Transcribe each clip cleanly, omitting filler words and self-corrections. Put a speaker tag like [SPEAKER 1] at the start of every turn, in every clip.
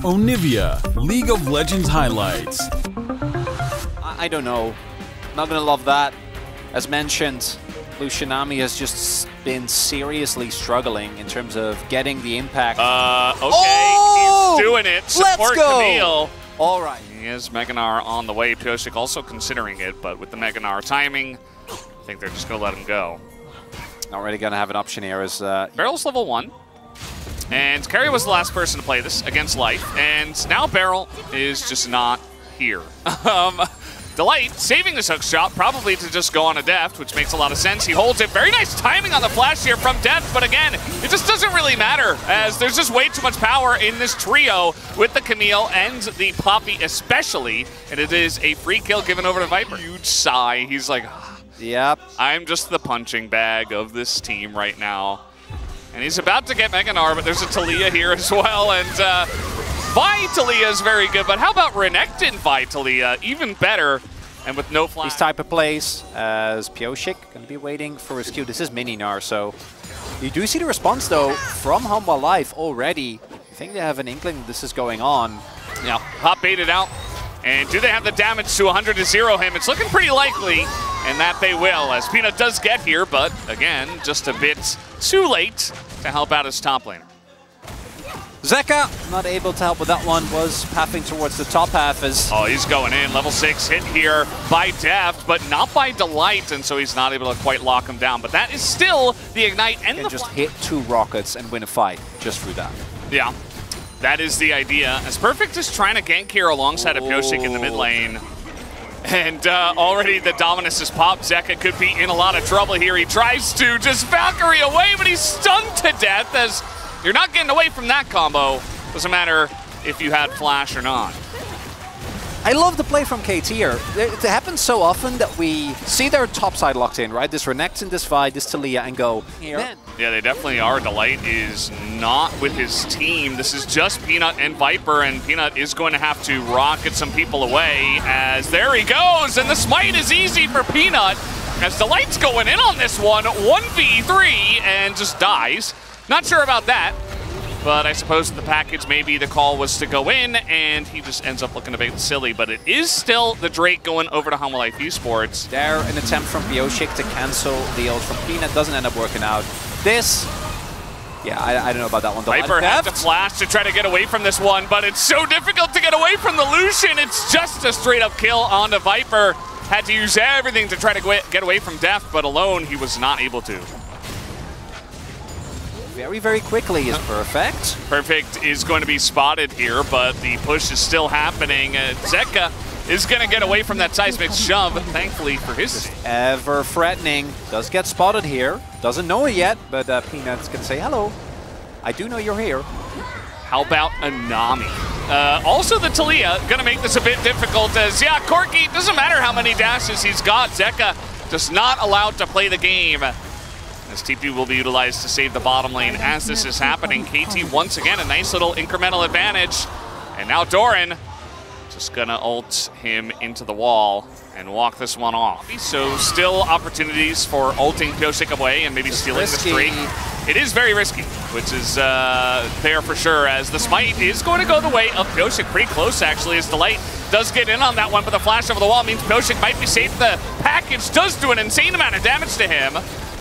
[SPEAKER 1] Onivia, League of Legends highlights.
[SPEAKER 2] I don't know. Not gonna love that. As mentioned, Lucianami has just been seriously struggling in terms of getting the impact.
[SPEAKER 3] Okay,
[SPEAKER 2] Oh!
[SPEAKER 3] he's doing it. Support
[SPEAKER 2] Let's go!
[SPEAKER 3] Camille.
[SPEAKER 2] All right.
[SPEAKER 3] He has Meganar on the way. Pyosik also considering it, but with the Meganar timing, I think they're just going to let him go.
[SPEAKER 2] Not really gonna have an option here as
[SPEAKER 3] Barrel's level 1. And Carrie was the last person to play this against Life, and now Barrel is just not here. Delight saving this hook shot, probably to just go on a Deft, which makes a lot of sense. He holds it. Very nice timing on the flash here from Deft, but again, it just doesn't really matter, as there's just way too much power in this trio with the Camille and the Poppy especially, and it is a free kill given over to Viper. Huge sigh. He's like,
[SPEAKER 2] yep.
[SPEAKER 3] I'm just the punching bag of this team right now. And he's about to get Meganar, but there's a Taliyah here as well, and Vi Taliyah is very good, but how about Renekton Vi Taliyah? Even better, and with no flash.
[SPEAKER 2] These type of plays, as Pyosik going to be waiting for his Q. This is Mininar, so you do see the response, though, from Hanwha Life already. I think they have an inkling this is going on.
[SPEAKER 3] Yeah, Pop baited out. And do they have the damage to 100 to 0 him? It's looking pretty likely, and that they will, as Peanut does get here, but again, just a bit too late to help out his top laner.
[SPEAKER 2] Zeka, not able to help with that one, was pathing towards the top half as...
[SPEAKER 3] Oh, he's going in. Level 6 hit here by Deft, but not by Delight, and so he's not able to quite lock him down. But that is still the Ignite and the...
[SPEAKER 2] just hit 2 rockets and win a fight just through that.
[SPEAKER 3] Yeah, that is the idea. As Perfect is trying to gank here alongside of Pyosik in the mid lane. And already the Dominus is popped. Zeka could be in a lot of trouble here. He tries to just Valkyrie away, but he's stunned to death as... You're not getting away from that combo. Doesn't matter if you had flash or not.
[SPEAKER 2] I love the play from KT here. It happens so often that we see their top side locked in, right? This Renekton, this Vi, this Taliyah, and go here.
[SPEAKER 3] Yeah, they definitely are. Delight is not with his team. This is just Peanut and Viper, and Peanut is going to have to rocket some people away as there he goes, and the smite is easy for Peanut as Delight's going in on this one, 1v3, and just dies. Not sure about that, but I suppose the package, maybe the call was to go in, and he just ends up looking a bit silly. But it is still the Drake going over to Hanwha Life Esports.
[SPEAKER 2] There, an attempt from Pyosik to cancel the ult from Peanut. Doesn't end up working out. This, yeah, I don't know about that one.
[SPEAKER 3] Viper had to flash to try to get away from this one, but it's so difficult to get away from the Lucian. It's just a straight-up kill onto Viper. Had to use everything to try to get away from Deft, but alone he was not able to.
[SPEAKER 2] Very, very quickly is Perfect.
[SPEAKER 3] Perfect is going to be spotted here, but the push is still happening. Zeka is going to get away from that seismic shove, thankfully for his.
[SPEAKER 2] Ever threatening. Does get spotted here. Doesn't know it yet, but Peanut's going to say, hello. I do know you're here.
[SPEAKER 3] How about Anami? Also the Taliyah, going to make this a bit difficult as, yeah, Corky, doesn't matter how many dashes he's got. Zeka just not allowed to play the game. As TP will be utilized to save the bottom lane as this is happening. KT once again a nice little incremental advantage. And now Doran just gonna ult him into the wall and walk this one off. So still opportunities for ulting Pyosik away and maybe stealing the streak. It is very risky, which is there for sure, as the smite is going to go the way of Pyosik. Pretty close actually, as Delight does get in on that one, but the flash over the wall means Pyosik might be safe. The package does do an insane amount of damage to him.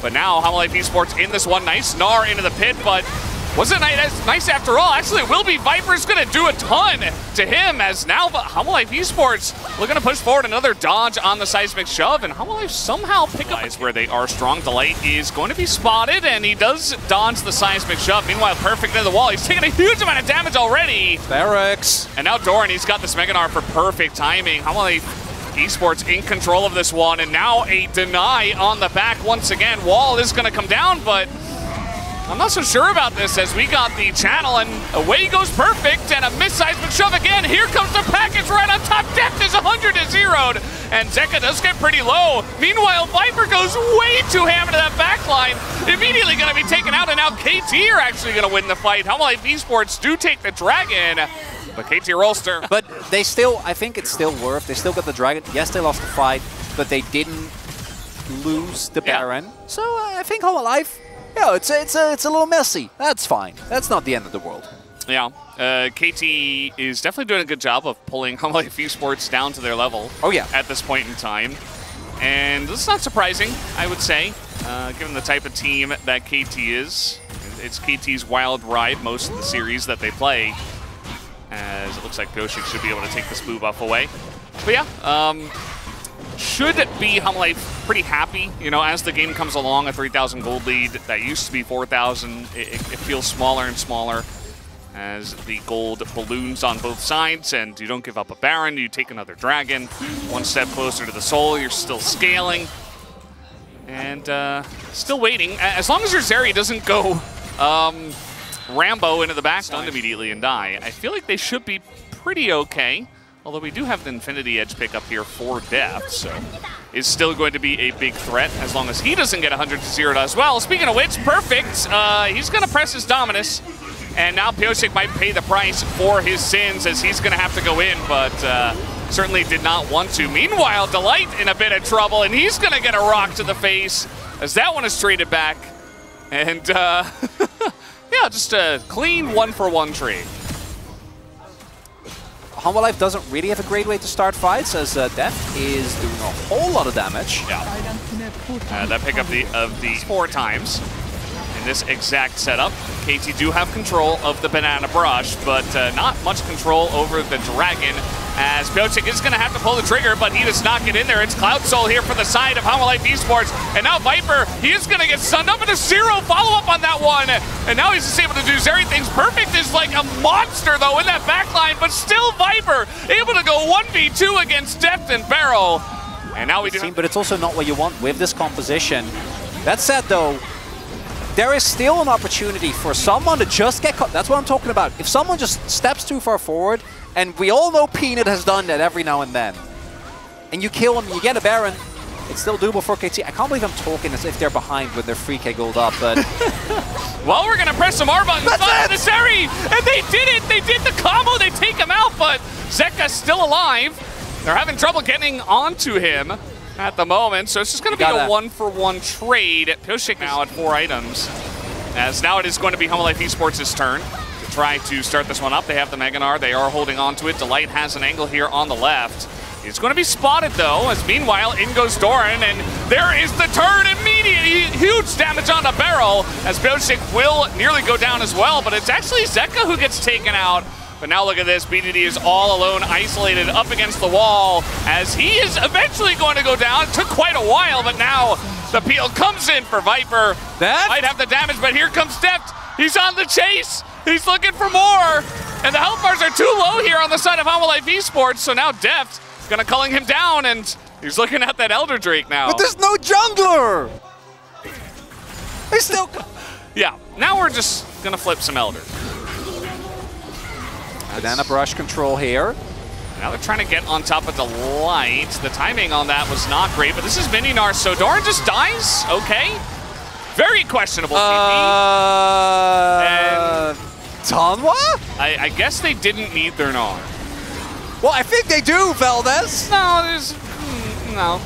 [SPEAKER 3] But now Hanwha Life Esports in this one. Nice Gnar into the pit, but wasn't nice after all. Actually, it will be. Viper's going to do a ton to him, as now Hanwha Life Esports looking to push forward another dodge on the seismic shove, and Hanwha Life somehow pick up where they are strong. Delight is going to be spotted, and he does dodge the seismic shove. Meanwhile, Perfect into the wall. He's taking a huge amount of damage already.
[SPEAKER 2] Barracks.
[SPEAKER 3] And now Doran, he's got this Meganar for perfect timing. Hanwha Life Esports in control of this one, and now a deny on the back once again. Wall is going to come down, but I'm not so sure about this, as we got the channel, and away goes Perfect, and a missed seismic shove again. Here comes the package right on top. Deft is 100 to 0'd, and Zeka does get pretty low. Meanwhile, Viper goes way too hammered to that backline. Immediately going to be taken out, and now KT are actually going to win the fight. Hanwha Life Esports do take the dragon. But KT Rolster.
[SPEAKER 2] But they still, I think it's still worth. They still got the dragon. Yes, they lost the fight, but they didn't lose the Baron. So I think Hanwha Life Yeah, it's a little messy. That's fine. That's not the end of the world.
[SPEAKER 3] Yeah. KT is definitely doing a good job of pulling Hanwha Esports down to their level.
[SPEAKER 2] Oh, yeah.
[SPEAKER 3] At this point in time. And this is not surprising, I would say, given the type of team that KT is. It's KT's wild ride most of the series that they play, as it looks like Pyoshik should be able to take this move buff away. But yeah, should be Hanwha pretty happy. You know, as the game comes along, a 3,000 gold lead that used to be 4,000, it feels smaller and smaller as the gold balloons on both sides, and you don't give up a Baron, you take another Dragon. One step closer to the Soul, you're still scaling. And still waiting. As long as your Zeri doesn't go Rambo into the back, stunned immediately and die, I feel like they should be pretty okay. Although we do have the Infinity Edge pick up here for Deft, so is still going to be a big threat as long as he doesn't get 100-0 as well. Speaking of which, perfect. He's going to press his Dominus. And now Pyoshik might pay the price for his sins as he's going to have to go in, but certainly did not want to. Meanwhile, Delight in a bit of trouble, and he's going to get a rock to the face as that one is traded back. And yeah, just a clean 1-for-1 trade.
[SPEAKER 2] Hanwha Life doesn't really have a great way to start fights as Deft is doing a whole lot of damage.
[SPEAKER 3] Yeah. That pickup of the 4 times. In this exact setup, KT do have control of the Banana Brush, but not much control over the Dragon, as Pyoshik is going to have to pull the trigger, but he does not get in there. It's Cloud Soul here for the side of Hanwha Esports, and now Viper, he is going to get stunned up into 0 follow-up on that one, and now he's just able to do Zeri things. Perfect is like a monster, though, in that backline, but still Viper able to go 1v2 against Deft and Barrow, and now we do...
[SPEAKER 2] But it's also not what you want with this composition. That said, though, there is still an opportunity for someone to just get caught. That's what I'm talking about. If someone just steps too far forward, and we all know Peanut has done that every now and then, and you kill him, you get a Baron, it's still doable for KT. I can't believe I'm talking as if they're behind with their 3K gold up, but...
[SPEAKER 3] Well, we're going to press some R buttons on the Zeri, and they did it! They did the combo, they take him out, but Zeka's still alive. They're having trouble getting onto him at the moment, so it's just going to be a 1-for-1 trade. Pyoshik now at 4 items, as now it is going to be Hanwha Esports' turn to try to start this one up. They have the Meganar, they are holding on to it. Delight has an angle here on the left. It's going to be spotted though, as meanwhile in goes Doran, and there is the turn immediately. Huge damage on the barrel, as Pyoshik will nearly go down as well, but it's actually Zeka who gets taken out. But now look at this, BDD is all alone, isolated up against the wall, as he is eventually going to go down. It took quite a while, but now the peel comes in for Viper. That might have the damage, but here comes Deft. He's on the chase. He's looking for more. And the health bars are too low here on the side of Hanwha Esports, so now Deft is going to culling him down, and he's looking at that Elder Drake now.
[SPEAKER 2] But there's no jungler! He's still...
[SPEAKER 3] Yeah, now we're just going to flip some Elder.
[SPEAKER 2] Banana Brush control here.
[SPEAKER 3] Now they're trying to get on top of the light. The timing on that was not great, but this is Mininar, so Doran just dies? Okay. Very questionable TP. And
[SPEAKER 2] Hanwha?
[SPEAKER 3] I guess they didn't need their Gnar.
[SPEAKER 2] Well, I think they do, Valdez.
[SPEAKER 3] No, there's... no.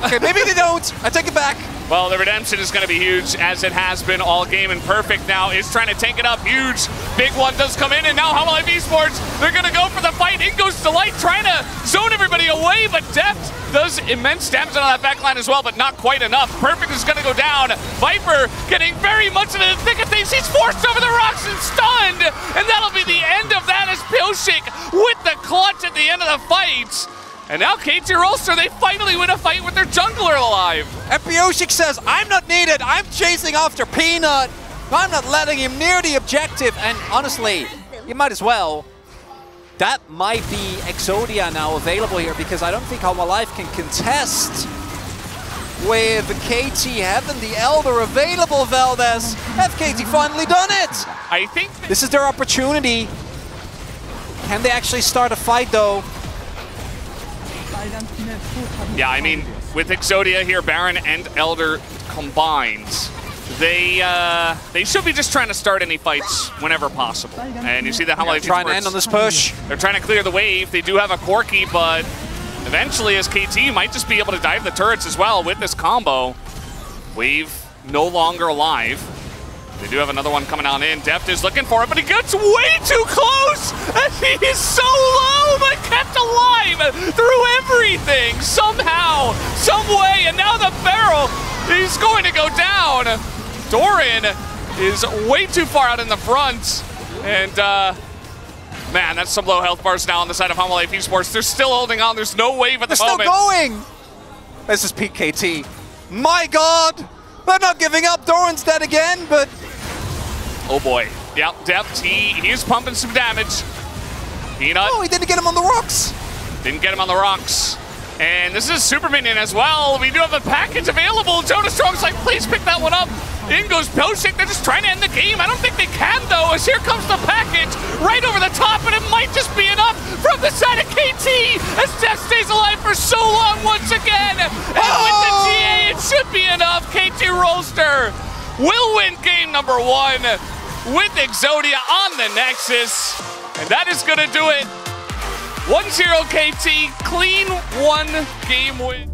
[SPEAKER 2] Okay, maybe they don't. I take it back.
[SPEAKER 3] Well, the redemption is going to be huge, as it has been all game, and Perfect now is trying to tank it up. Huge. Big one does come in, and now Hanwha Esports, they're going to go for the fight. In goes Delight, trying to zone everybody away, but Deft does immense damage on that backline as well, but not quite enough. Perfect is going to go down. Viper getting very much into the thick of things. He's forced over the rocks and stunned, and that'll be the end of that as Pyoshik with the clutch at the end of the fight. And now KT Rolster, they finally win a fight with their jungler alive.
[SPEAKER 2] And Pyoshik says, I'm not needed, I'm chasing after Peanut. I'm not letting him near the objective. And honestly, you might as well. That might be Exodia now available here, because I don't think Hanwha Life can contest with KT having the Elder available, Valdez. Have KT finally done it?
[SPEAKER 3] I think
[SPEAKER 2] this is their opportunity. Can they actually start a fight though?
[SPEAKER 3] Yeah, I mean, with Exodia here, Baron and Elder combined, they should be just trying to start any fights whenever possible. And you see that Hanwha
[SPEAKER 2] trying to end on this push.
[SPEAKER 3] They're trying to clear the wave. They do have a Corki, but eventually, as KT might just be able to dive the turrets as well with this combo. Wave no longer alive. They do have another one coming on in. Deft is looking for it, but he gets way too close! And he is so low, but kept alive through everything, somehow, some way, and now the barrel, he's going to go down. Doran is way too far out in the front, and man, that's some low health bars now on the side of Hanwha Esports. They're still holding on, there's no wave at the moment.
[SPEAKER 2] They're still going! This is Peak KT. My God! They're not giving up, Doran's dead again, but
[SPEAKER 3] oh boy. Yep, Deft, he's pumping some damage. Peanut.
[SPEAKER 2] Oh, he didn't get him on the rocks.
[SPEAKER 3] Didn't get him on the rocks. And this is Super Minion as well. We do have a package available. Jonas Strong's like, please pick that one up. In goes Poshik. They're just trying to end the game. I don't think they can, though, as here comes the package right over the top, and it might just be enough from the side of KT as Deft stays alive for so long once again. And with the TA, it should be enough. KT Rolster will win game number 1 with Exodia on the Nexus. And that is going to do it. 1-0 KT, clean 1-game win.